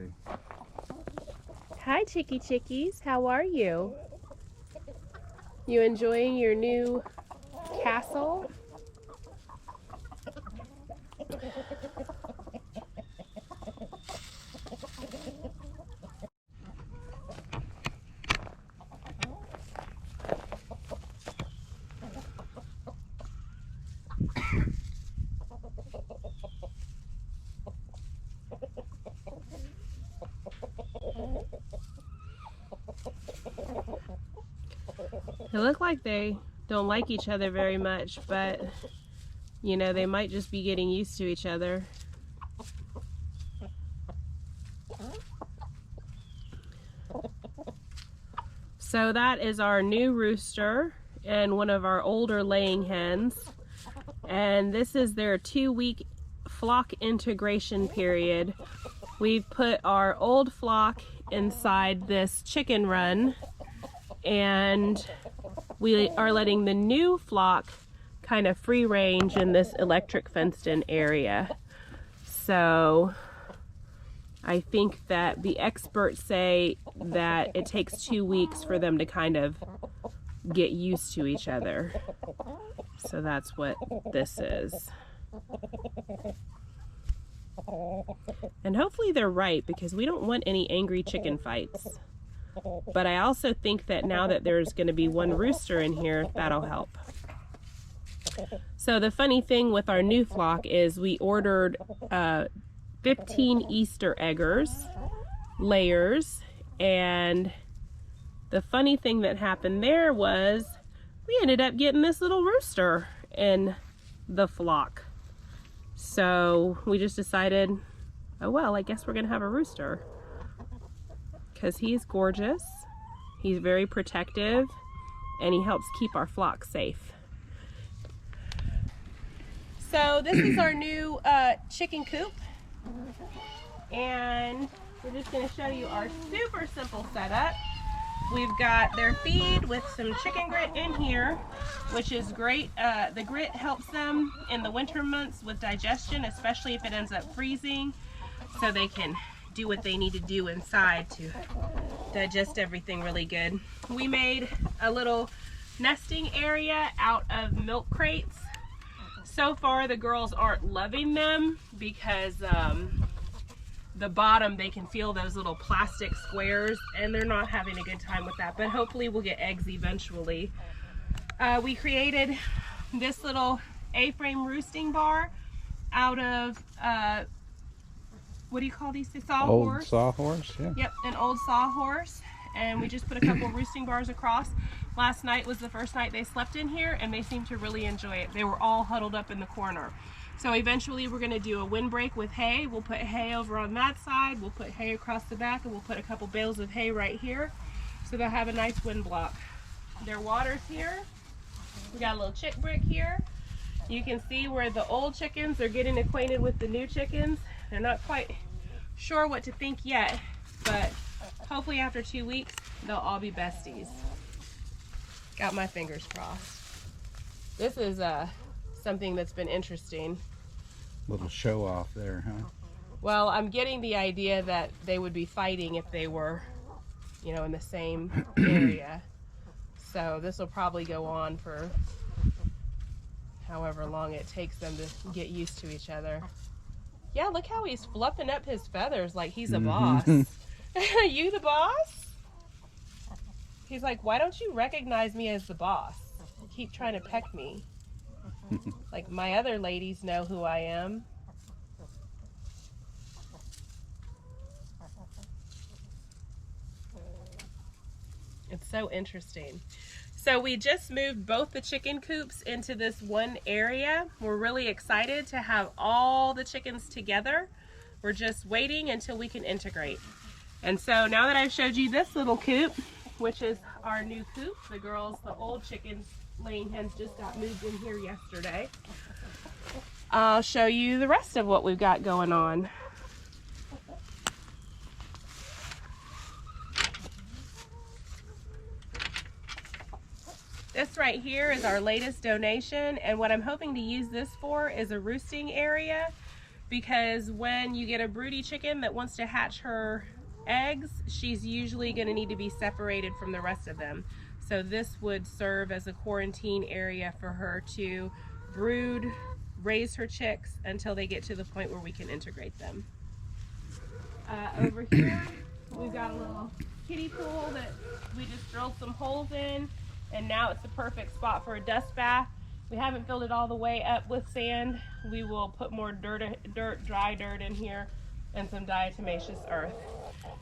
day. Hi, chickies. How are you? You enjoying your new castle? They look like they don't like each other very much, but you know, they might just be getting used to each other. So that is our new rooster and one of our older laying hens. And this is their 2-week flock integration period. We've put our old flock inside this chicken run, and we are letting the new flock kind of free range in this electric fenced in area. So I think that the experts say that it takes 2 weeks for them to kind of get used to each other. So that's what this is. And hopefully they're right, because we don't want any angry chicken fights. But I also think that now that there's going to be one rooster in here, that'll help. So the funny thing with our new flock is we ordered 15 Easter eggers, layers, and the funny thing that happened there was we ended up getting this little rooster in the flock. So we just decided, oh well, I guess we're gonna have a rooster, because he's gorgeous, he's very protective, and he helps keep our flock safe. So this is our new chicken coop, and we're just going to show you our super simple setup. We've got their feed with some chicken grit in here, which is great. The grit helps them in the winter months with digestion, especially if it ends up freezing, so they can do what they need to do inside to digest everything really good. We made a little nesting area out of milk crates. So far the girls aren't loving them because the bottom, they can feel those little plastic squares, and they're not having a good time with that, but hopefully we'll get eggs eventually. We created this little A-frame roosting bar out of what do you call these? Sawhorse? Old sawhorse, yeah. Yep, an old sawhorse. And we just put a couple roosting bars across. Last night was the first night they slept in here, and they seemed to really enjoy it. They were all huddled up in the corner. So eventually we're gonna do a windbreak with hay. We'll put hay over on that side, we'll put hay across the back, and we'll put a couple bales of hay right here. So they'll have a nice wind block. Their water's here. We got a little chick brick here. You can see where the old chickens are getting acquainted with the new chickens. They're not quite sure what to think yet, but hopefully after 2 weeks, they'll all be besties. Got my fingers crossed. This is something that's been interesting. Little show off there, huh? Well, I'm getting the idea that they would be fighting if they were, you know, in the same area. So this will probably go on for however long it takes them to get used to each other. Yeah, look how he's fluffing up his feathers like he's a boss. You the boss? He's like, why don't you recognize me as the boss? You keep trying to peck me. Like my other ladies know who I am. It's so interesting. So we just moved both the chicken coops into this one area. We're really excited to have all the chickens together. We're just waiting until we can integrate. And so now that I've showed you this little coop, which is our new coop, the girls, the old chickens, laying hens just got moved in here yesterday. I'll show you the rest of what we've got going on. This right here is our latest donation, and what I'm hoping to use this for is a roosting area. because when you get a broody chicken that wants to hatch her eggs, she's usually going to need to be separated from the rest of them. So this would serve as a quarantine area for her to brood, raise her chicks until they get to the point where we can integrate them. Over here, we've got a little kiddie pool that we just drilled some holes in, and now it's the perfect spot for a dust bath. We haven't filled it all the way up with sand. We will put more dry dirt in here, and some diatomaceous earth.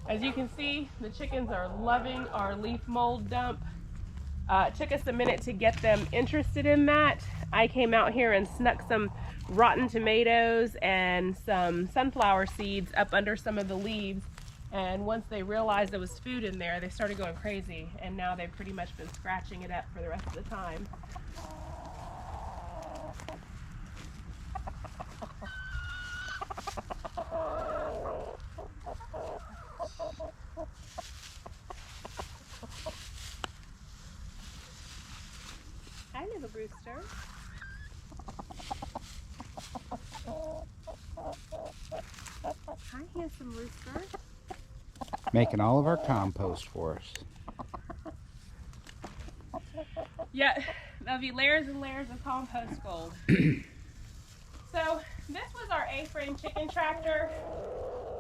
As you can see, the chickens are loving our leaf mold dump. It took us a minute to get them interested in that. I came out here and snuck some rotten tomatoes and some sunflower seeds up under some of the leaves, and once they realized there was food in there, they started going crazy, and now they've pretty much been scratching it up for the rest of the time. Hi, little rooster. Hi, handsome rooster. Making all of our compost for us. Yeah, there'll be layers and layers of compost gold. So this was our A-frame chicken tractor.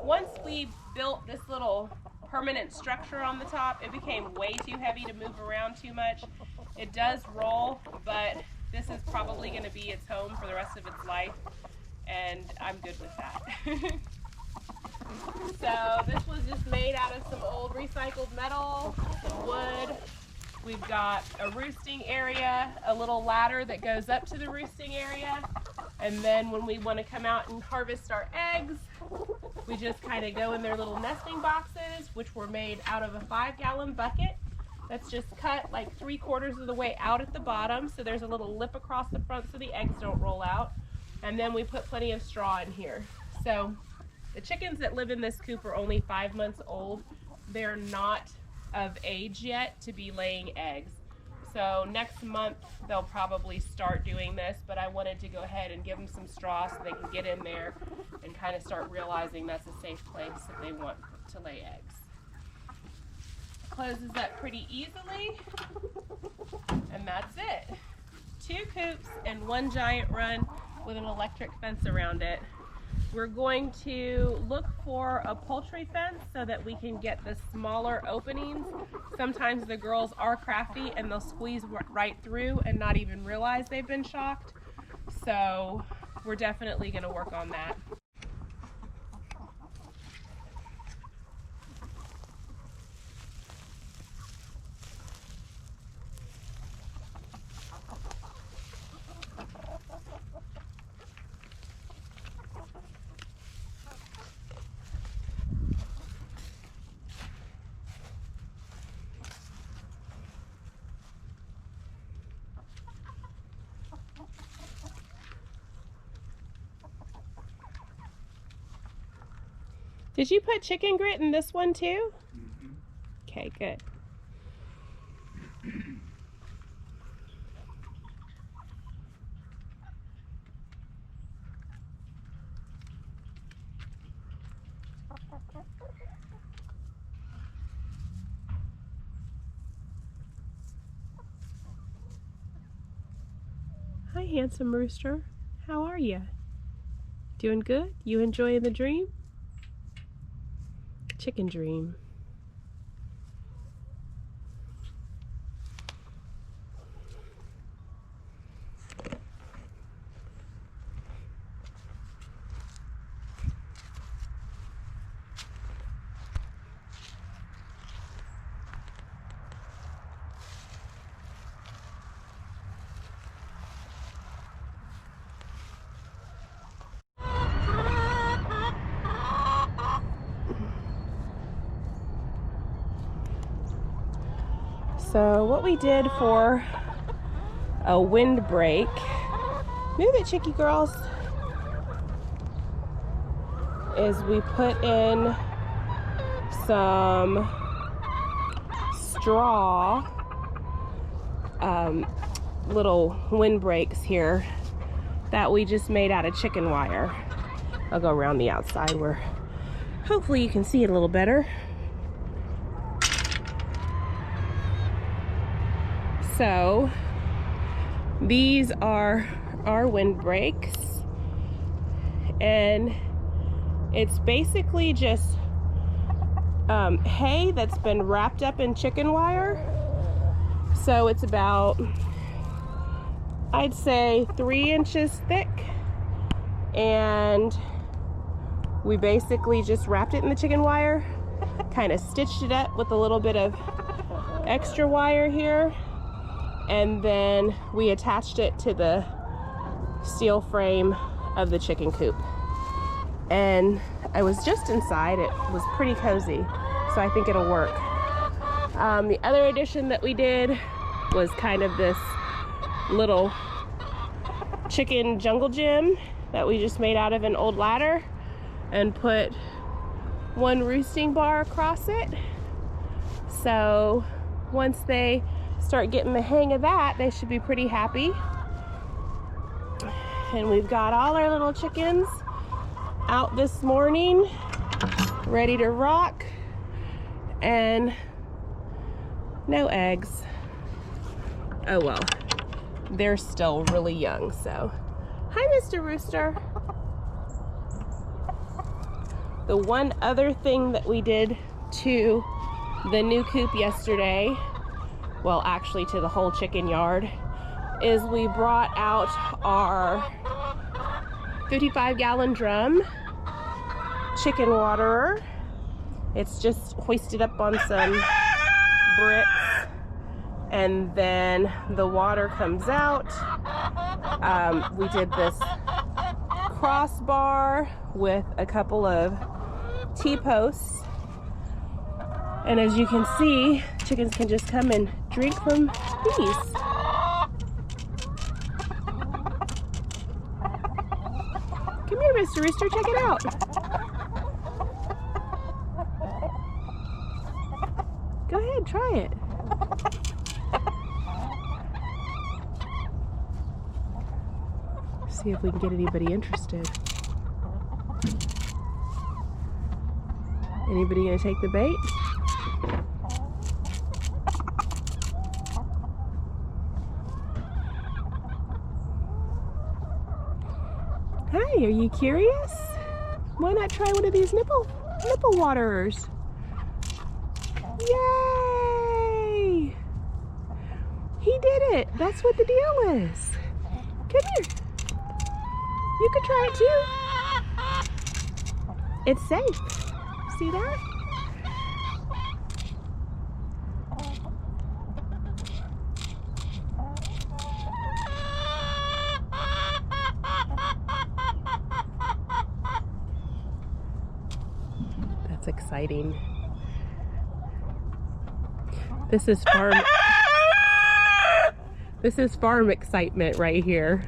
Once we built this little permanent structure on the top, it became way too heavy to move around too much. It does roll, but this is probably going to be its home for the rest of its life, and I'm good with that. So this was just made out of some old recycled metal, some wood. We've got a roosting area, a little ladder that goes up to the roosting area, and then when we want to come out and harvest our eggs, we just kind of go in their little nesting boxes, which were made out of a 5-gallon bucket. That's just cut like 3/4 of the way out at the bottom, so there's a little lip across the front so the eggs don't roll out. And then we put plenty of straw in here. So the chickens that live in this coop are only 5 months old. They're not of age yet to be laying eggs. So next month they'll probably start doing this, but I wanted to go ahead and give them some straw so they can get in there and kind of start realizing that's a safe place if they want to lay eggs. Closes up pretty easily, and that's it. 2 coops and 1 giant run with an electric fence around it. We're going to look for a poultry fence so that we can get the smaller openings. Sometimes the girls are crafty and they'll squeeze right through and not even realize they've been shocked. So we're definitely going to work on that. Did you put chicken grit in this one too? Mm-hmm. Okay, good. Hi, handsome rooster. How are you? Doing good? You enjoying the dream? Chicken dream. So what we did for a windbreak, move it, chickie girls, is we put in some straw little windbreaks here that we just made out of chicken wire. I'll go around the outside where hopefully you can see it a little better. So these are our windbreaks, and it's basically just hay that's been wrapped up in chicken wire. So it's about, I'd say, 3 inches thick, and we basically just wrapped it in the chicken wire, kind of stitched it up with a little bit of extra wire here, and then we attached it to the steel frame of the chicken coop. And I was just inside. It was pretty cozy, so I think it'll work. The other addition that we did was kind of this little chicken jungle gym that we just made out of an old ladder and put one roosting bar across it. So once they start getting the hang of that, they should be pretty happy. And we've got all our little chickens out this morning, ready to rock, and no eggs. Oh well, they're still really young, so. Hi, Mr. Rooster. The one other thing that we did to the new coop yesterday, well, actually to the whole chicken yard, is we brought out our 55-gallon drum chicken waterer. It's just hoisted up on some bricks, and then the water comes out. We did this crossbar with a couple of T-posts, and as you can see, chickens can just come and drink from these. Come here, Mr. Rooster, check it out. Go ahead, try it. See if we can get anybody interested. Anybody gonna take the bait? Hi, are you curious? Why not try one of these nipple waterers? Yay! He did it. That's what the deal is. Come here. You could try it too. It's safe. See that? That's exciting. This is farm excitement right here.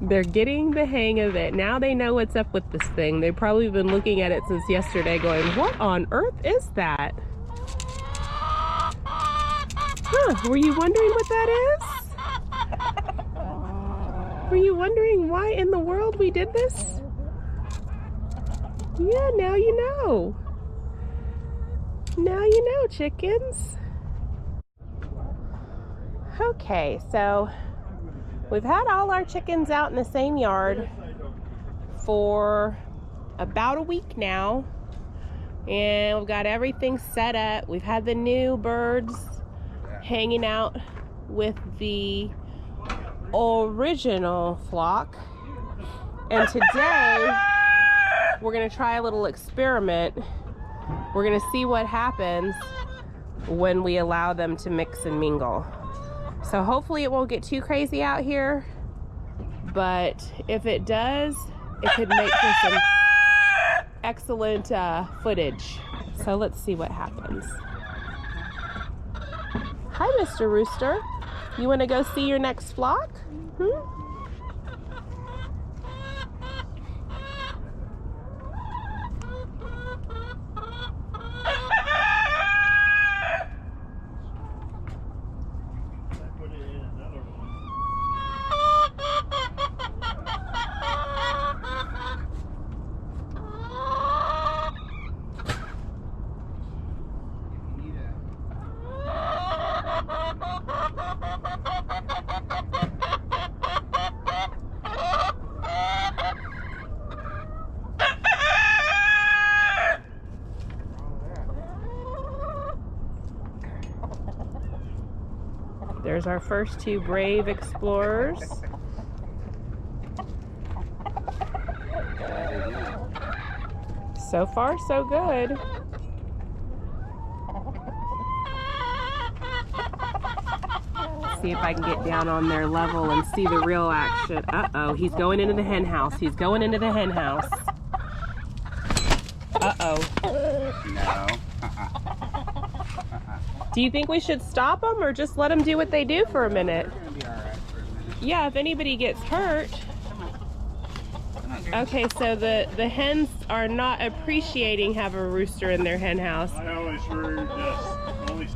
They're getting the hang of it. Now they know what's up with this thing. They've probably been looking at it since yesterday going, what on earth is that? Huh, were you wondering what that is? Were you wondering why in the world we did this? Yeah, now you know. Now you know, chickens. Okay, so we've had all our chickens out in the same yard for about a week now, and we've got everything set up. We've had the new birds hanging out with the original flock, and today we're gonna try a little experiment. We're gonna see what happens when we allow them to mix and mingle. So hopefully it won't get too crazy out here, but if it does, it could make for some excellent footage. So let's see what happens. Hi, Mr. Rooster. You want to go see your next flock? There's our first two brave explorers. So far, so good. See if I can get down on their level and see the real action. Uh-oh, he's going into the hen house. He's going into the hen house. Uh-oh. No. Do you think we should stop them or just let them do what they do for a minute? They're gonna be all right for a minute. Yeah, if anybody gets hurt. Okay, so the hens are not appreciating having a rooster in their hen house. I always heard this.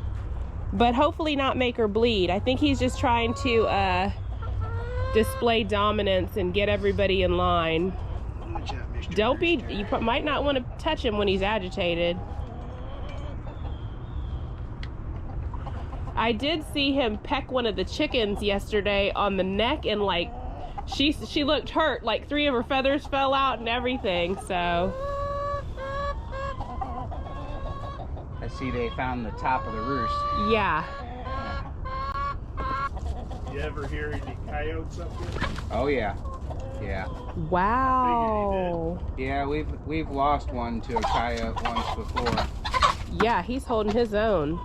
But hopefully not make her bleed. I think he's just trying to display dominance and get everybody in line. Don't be, you might not want to touch him when he's agitated. I did see him peck one of the chickens yesterday on the neck, and like she looked hurt, like 3 of her feathers fell out and everything, so. I see they found the top of the roost. Yeah. You ever hear any coyotes up here? Oh yeah. Yeah. Wow. Yeah, we've lost one to a coyote once before. Yeah, he's holding his own.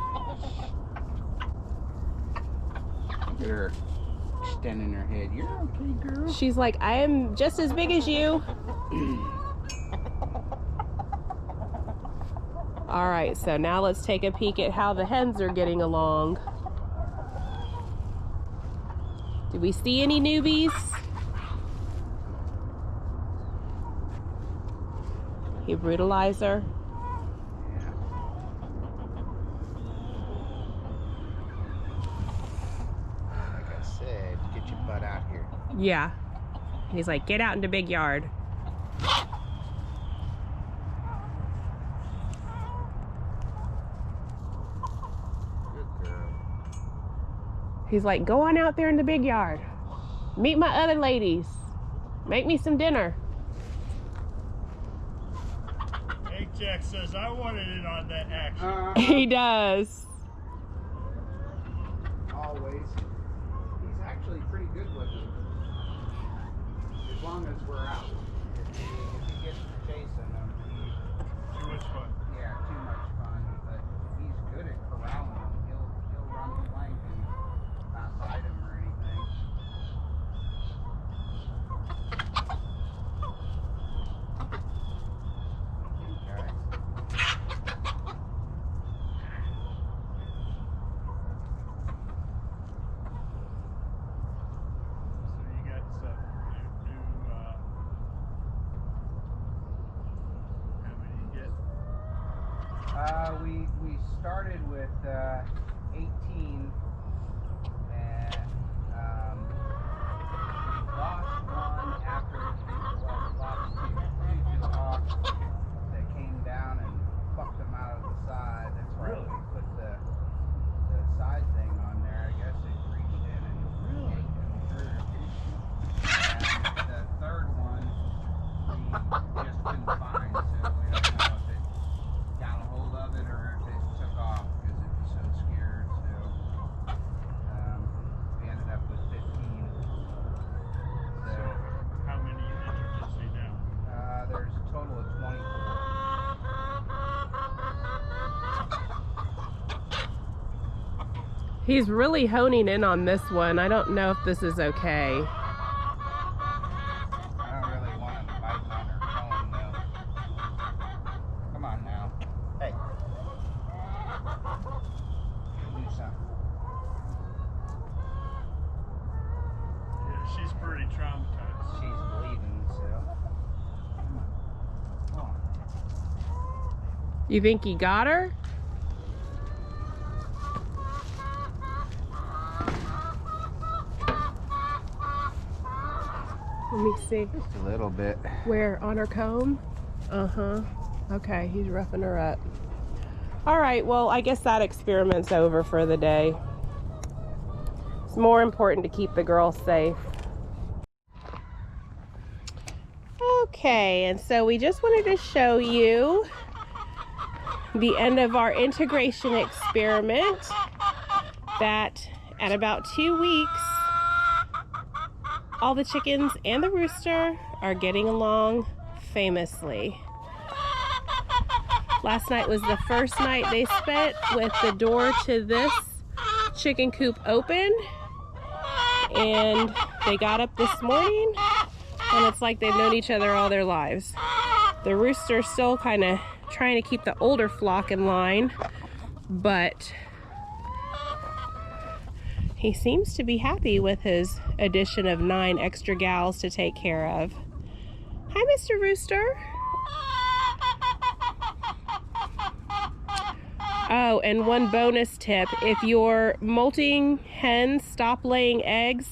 Look at her extending her head. You're okay, girl. She's like, I am just as big as you. All right, so now let's take a peek at how the hens are getting along. Do we see any newbies? You brutalizer. Yeah. Like I said, get your butt out here. Yeah. He's like, get out in the big yard. He's like, go on out there in the big yard. Meet my other ladies. Make me some dinner. Hey, Jack says I wanted it on that action. He does. Always. He's actually pretty good with it. As long as we're out. If he gets to chasing them, Too much fun. yeah, too much fun. But he's good at corralling them. He'll run the flank and not bite him or anything. Okay. So you got some new how many you get? We started with 18 and lost one after we lost two to the hawks that came down and fucked them out of the side. That's why we put the side thing on there. I guess it reached in and ate them through. And the third one we just couldn't find, so we don't know if it got a hold of it or if it took off because it was so scared. So we ended up with 15. So How many you introducing now? there's a total of 24. He's really honing in on this one. I don't know if this is okay. I don't really want him biting on her phone though. Come on now. Hey. Do something. Yeah, she's pretty traumatized. She's bleeding, so. Come on. Come on. You think he got her? Let me see. Just a little bit. Where? On her comb? Uh-huh. Okay, he's roughing her up. All right, well, I guess that experiment's over for the day. It's more important to keep the girls safe. Okay, and so we just wanted to show you the end of our integration experiment that At about 2 weeks, all the chickens and the rooster are getting along famously. Last night was the first night they spent with the door to this chicken coop open, and they got up this morning and it's like they've known each other all their lives. The rooster's still kind of trying to keep the older flock in line, but he seems to be happy with his addition of 9 extra gals to take care of. Hi, Mr. Rooster. Oh, and one bonus tip. If your molting hens stop laying eggs,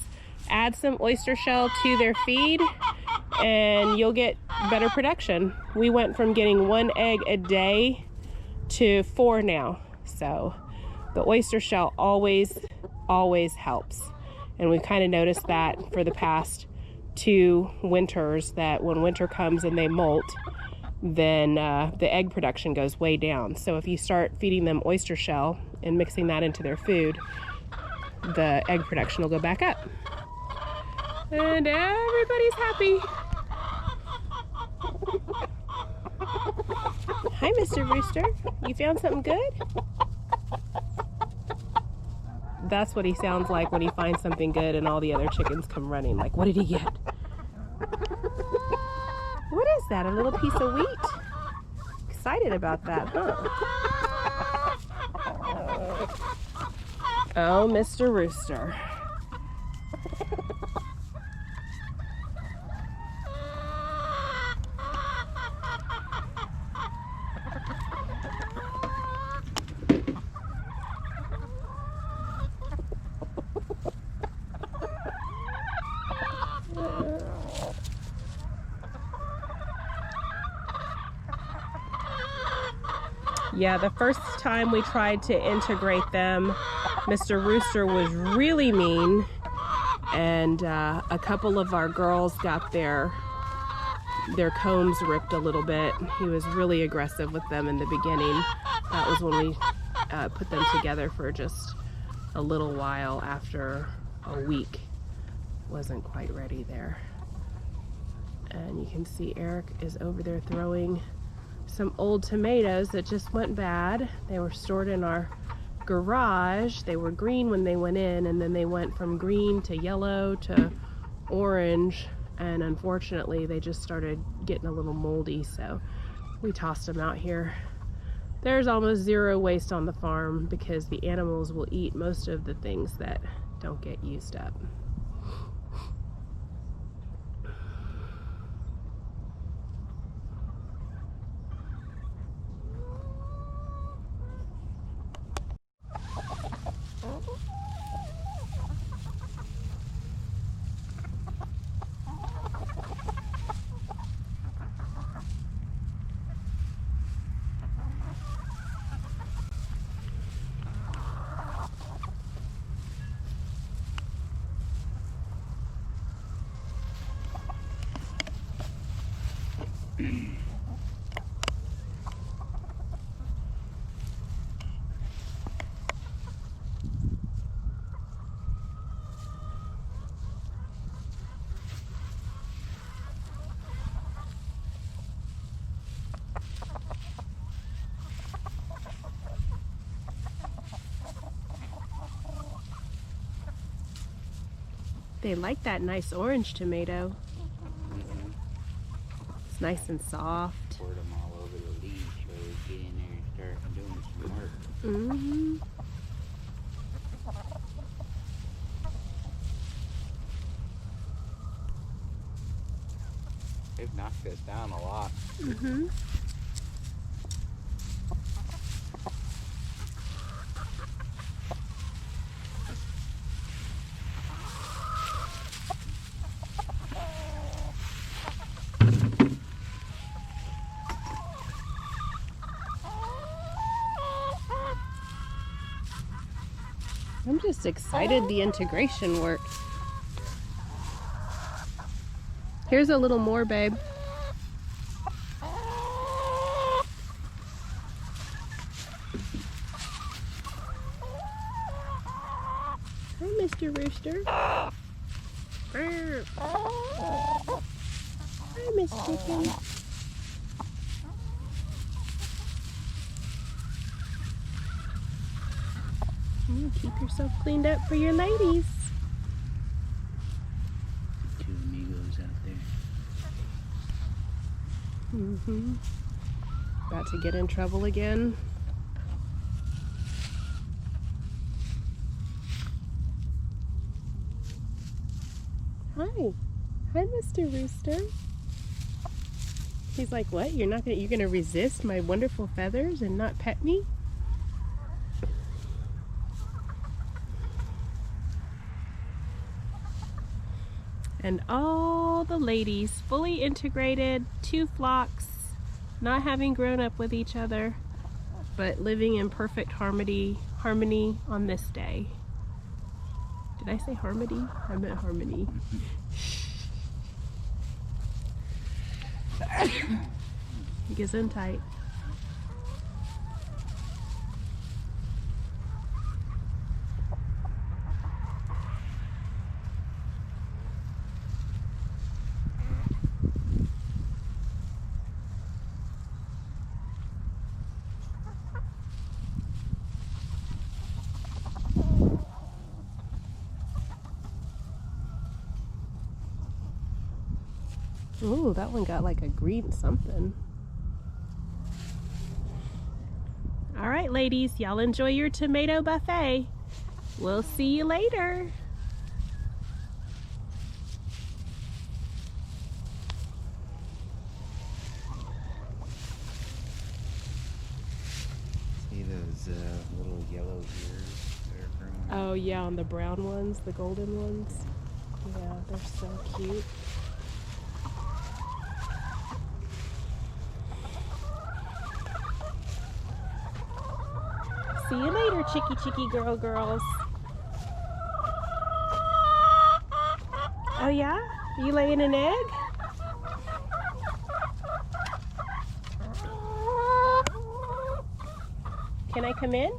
add some oyster shell to their feed and you'll get better production. We went from getting 1 egg a day to 4 now. So the oyster shell always helps. And we've kind of noticed that for the past 2 winters, that when winter comes and they molt, then the egg production goes way down. So if you start feeding them oyster shell and mixing that into their food, the egg production will go back up. And everybody's happy. Hi, Mr. Rooster. You found something good? That's what he sounds like when he finds something good and all the other chickens come running. Like, what did he get? What is that? A little piece of wheat? Excited about that, huh? Oh, Mr. Rooster. Yeah, the first time we tried to integrate them, Mr. Rooster was really mean, and a couple of our girls got their combs ripped a little bit. He was really aggressive with them in the beginning. That was when we put them together for just a little while after a week. Wasn't quite ready there. And you can see Eric is over there throwing some old tomatoes that just went bad. They were stored in our garage. They were green when they went in, and then they went from green to yellow to orange, and unfortunately they just started getting a little moldy, so we tossed them out here. There's almost zero waste on the farm because the animals will eat most of the things that don't get used up. They like that nice orange tomato. It's nice and soft. Poured them all over the leaves so we get in there and start doing some work. Mm-hmm. They've knocked us down a lot. Mm-hmm. I'm just excited the integration worked. Here's a little more, babe. Hi, Mr. Rooster. Hi, Miss Chicken. Keep yourself cleaned up for your ladies. Two amigos out there. About to get in trouble again. Hi. Hi, Mr. Rooster. He's like, what? You're gonna resist my wonderful feathers and not pet me? And all the ladies fully integrated, 2 flocks, not having grown up with each other, but living in perfect harmony on this day. Did I say harmony? I meant harmony. Gesundheit. Ooh, that one got like a green something. All right, ladies, y'all enjoy your tomato buffet. We'll see you later. See those little yellow ears that are growing? Oh yeah, on the brown ones, the golden ones. Yeah, they're so cute. See you later, chicky girls. Oh yeah? You laying an egg? Can I come in?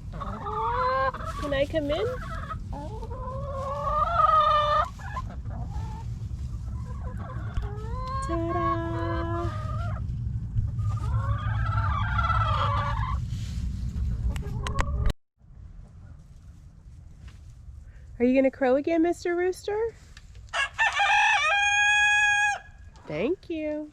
Can I come in? Ta-da! Are you gonna crow again, Mr. Rooster? Thank you.